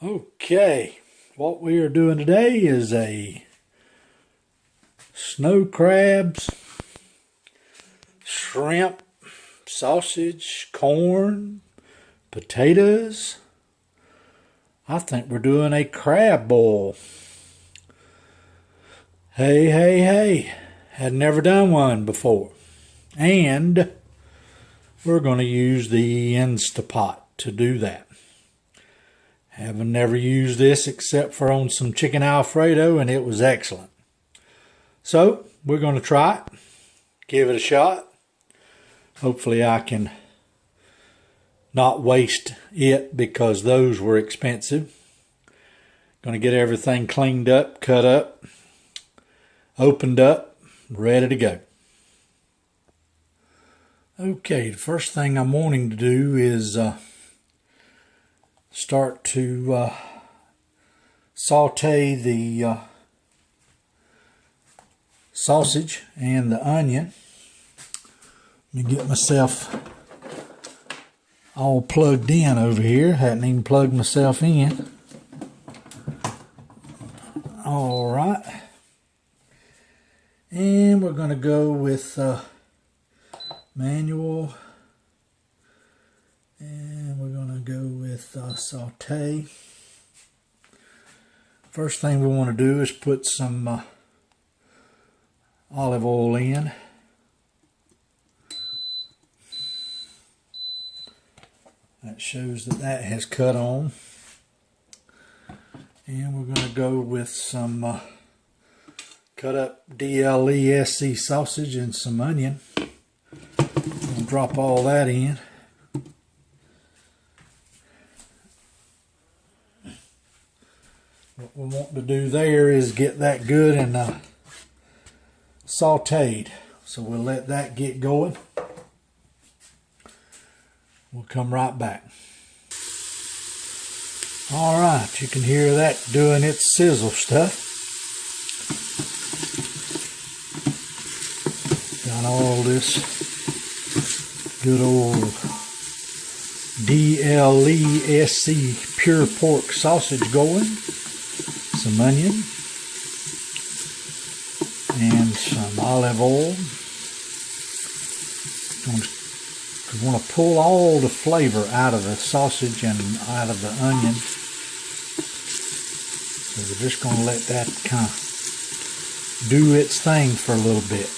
Okay, what we are doing today is a snow crabs, shrimp, sausage, corn, potatoes. I think we're doing a crab boil. Hey, had never done one before. And we're going to use the Instapot to do that. Haven't never used this except for on some chicken Alfredo, and it was excellent. So we're going to try it, give it a shot. Hopefully I can not waste it because those were expensive. Going to get everything cleaned up, cut up, opened up, ready to go. Okay, the first thing I'm wanting to do is start to saute the sausage and the onion. Let me get myself all plugged in over here. Hadn't even plugged myself in. All right. And we're going to go with manual. And we're going to go with saute. First thing we want to do is put some olive oil in. That shows that that has cut on. And we're going to go with some cut up DLESC sausage and some onion. We'll drop all that in. What we want to do there is get that good and sauteed. So we'll let that get going. We'll come right back. All right, you can hear that doing its sizzle stuff. Got all this good old DLESC pure pork sausage going. Some onion and some olive oil. We want to pull all the flavor out of the sausage and out of the onion. So we're just going to let that kind of do its thing for a little bit.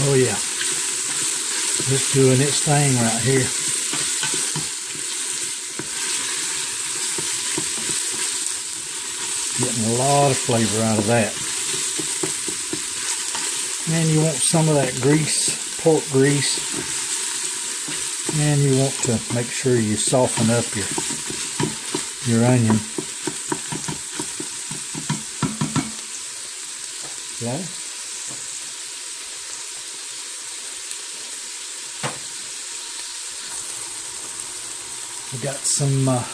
Oh yeah, just doing its thing right here. Getting a lot of flavor out of that. And you want some of that grease, pork grease. And you want to make sure you soften up your onion. Okay. We got some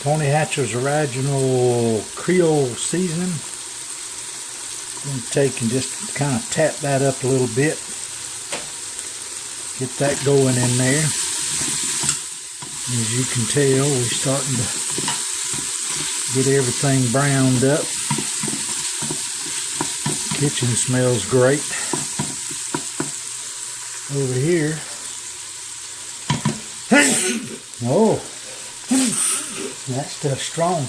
Tony Hatcher's original Creole seasoning. I'm going to take and just kind of tap that up a little bit. Get that going in there. As you can tell, we're starting to get everything browned up. Kitchen smells great. Over here. Oh, that stuff's strong.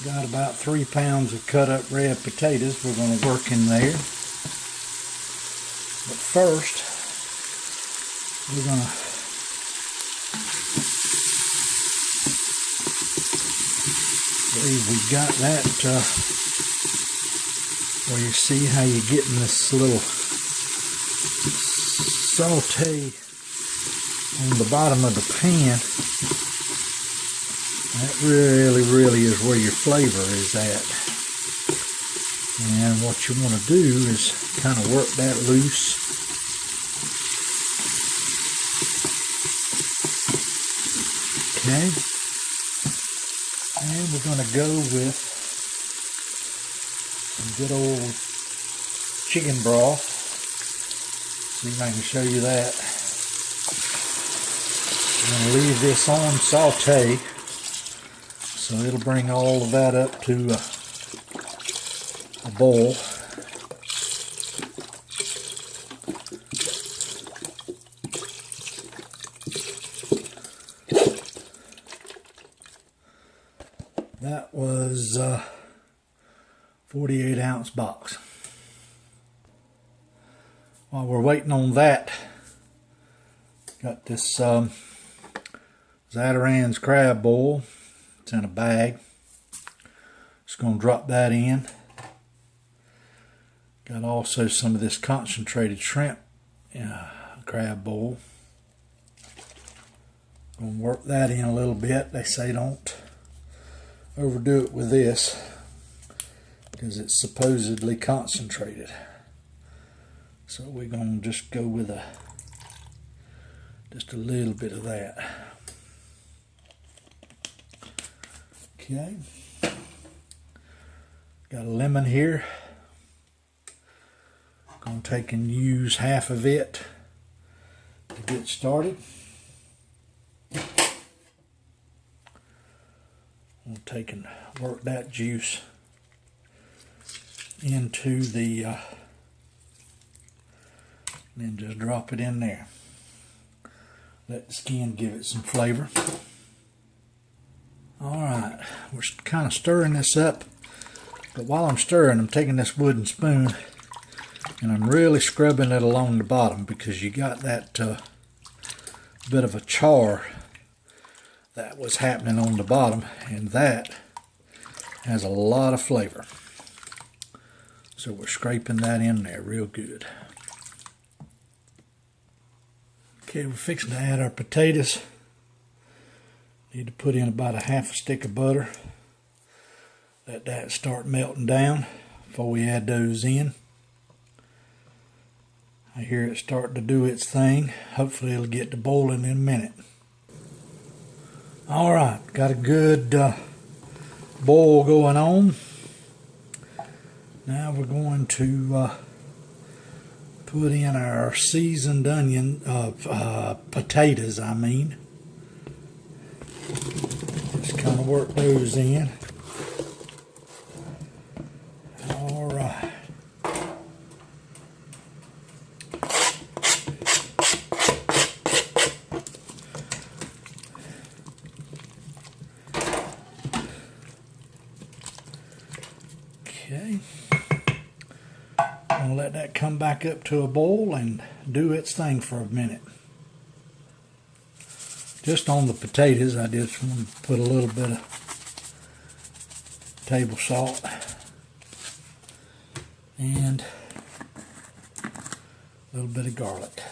Got about 3 pounds of cut up red potatoes we're going to work in there. But first, we're going to we got that where you see how you're getting this little saute on the bottom of the pan. That really is where your flavor is at. And what you want to do is kind of work that loose. Okay. And we're going to go with some good old chicken broth. See if I can show you that. I'm going to leave this on saute, so it'll bring all of that up to a boil. That was 48-ounce box. While we're waiting on that, got this Zatarain's crab boil. It's in a bag. Just going to drop that in. Got also some of this concentrated shrimp crab boil. Going to work that in a little bit. They say don't overdo it with this because it's supposedly concentrated. So we're going to just go with just a little bit of that. Okay. Got a lemon here. Going to take and use half of it to get started. We'll take and work that juice into the, then just drop it in there. Let the skin give it some flavor. Alright, we're kind of stirring this up, but while I'm stirring, I'm taking this wooden spoon and I'm really scrubbing it along the bottom because you got that bit of a char that was happening on the bottom, and that has a lot of flavor. So we're scraping that in there real good. Okay, we're fixing to add our potatoes. Need to put in about a half a stick of butter. Let that start melting down before we add those in. I hear it starting to do its thing. Hopefully it'll get to boiling in a minute. Alright, got a good boil going on. Now we're going to put in our seasoned potatoes, I mean. Just kind of work those in. Alright. Okay, I'm going to let that come back up to a boil and do its thing for a minute. Just on the potatoes, I just want to put a little bit of table salt and a little bit of garlic.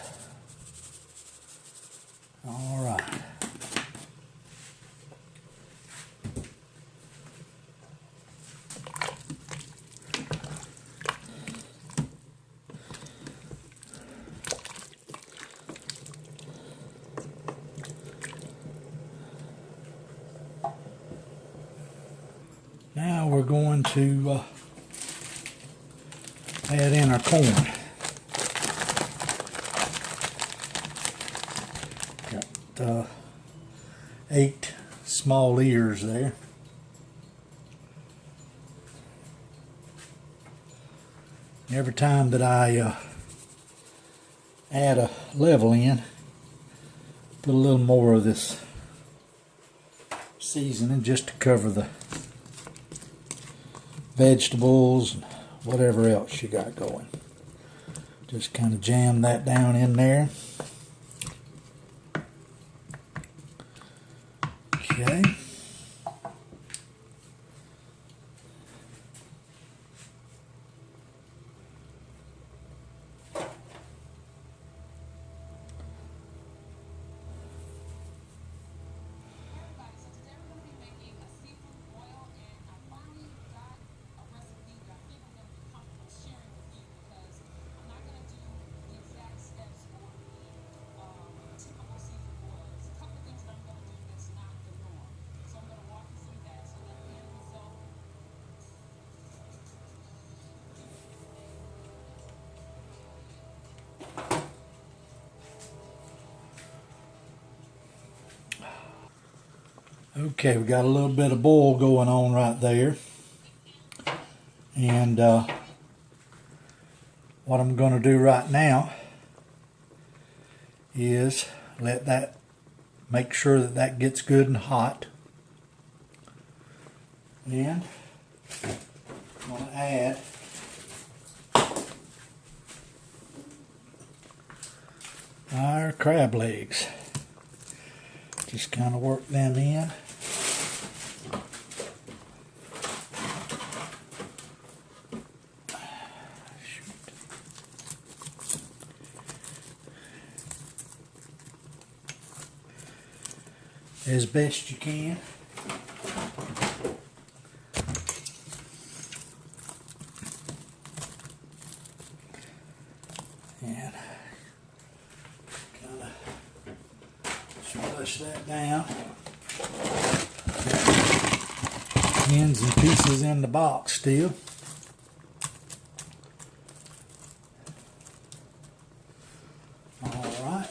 All right. Now we're going to add in our corn. Got 8 small ears there. Every time that I add a level in, put a little more of this seasoning just to cover the vegetables and whatever else you got going. Just kind of jam that down in there. Okay. Okay, we got a little bit of boil going on right there. And what I'm going to do right now is make sure that that gets good and hot. And I'm going to add our crab legs. Just kind of work them in. As best you can. And kind of smush that down. Ends and pieces in the box still. Alright.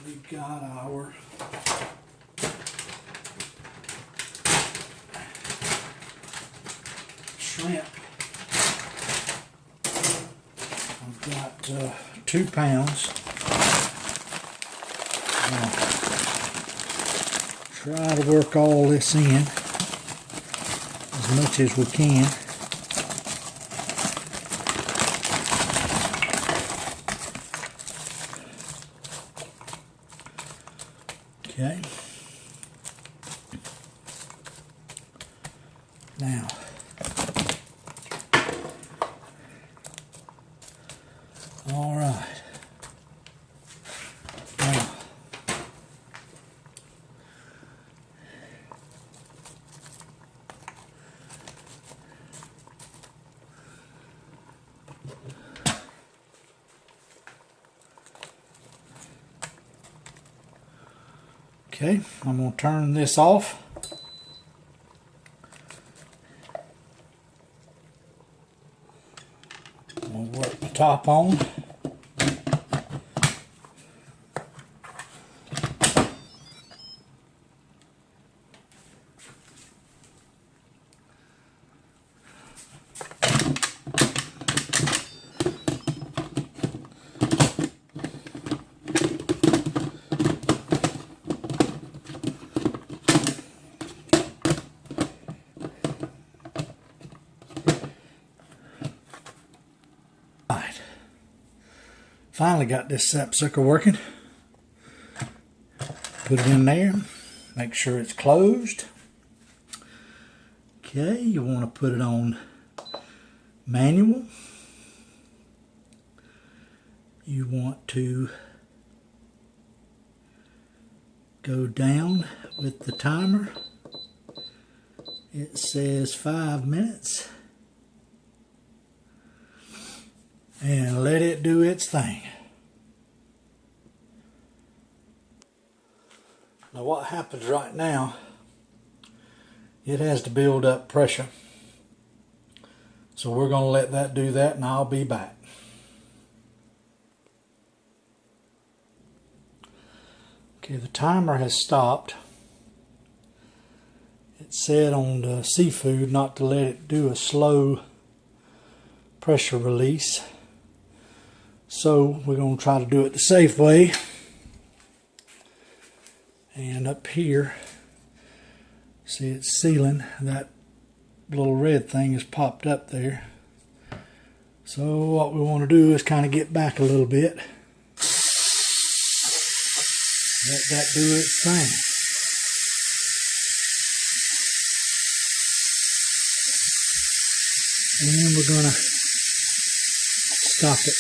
We've got our shrimp. I've got 2 pounds. Try to work all this in as much as we can. Okay. Now, all right. Now, okay, I'm going to turn this off. I'm going to work the top on. Finally got this sapsucker working. Put it in there. Make sure it's closed. Okay, you want to put it on manual. You want to go down with the timer. It says 5 minutes. And let it do its thing. Now what happens right now, it has to build up pressure. So we're going to let that do that, and I'll be back. Okay, the timer has stopped. It said on the seafood not to let it do a slow pressure release. So we're going to try to do it the safe way. And up here, see it's sealing. That little red thing has popped up there. So what we want to do is kind of get back a little bit. Let that do its thing. And then we're going to stop it.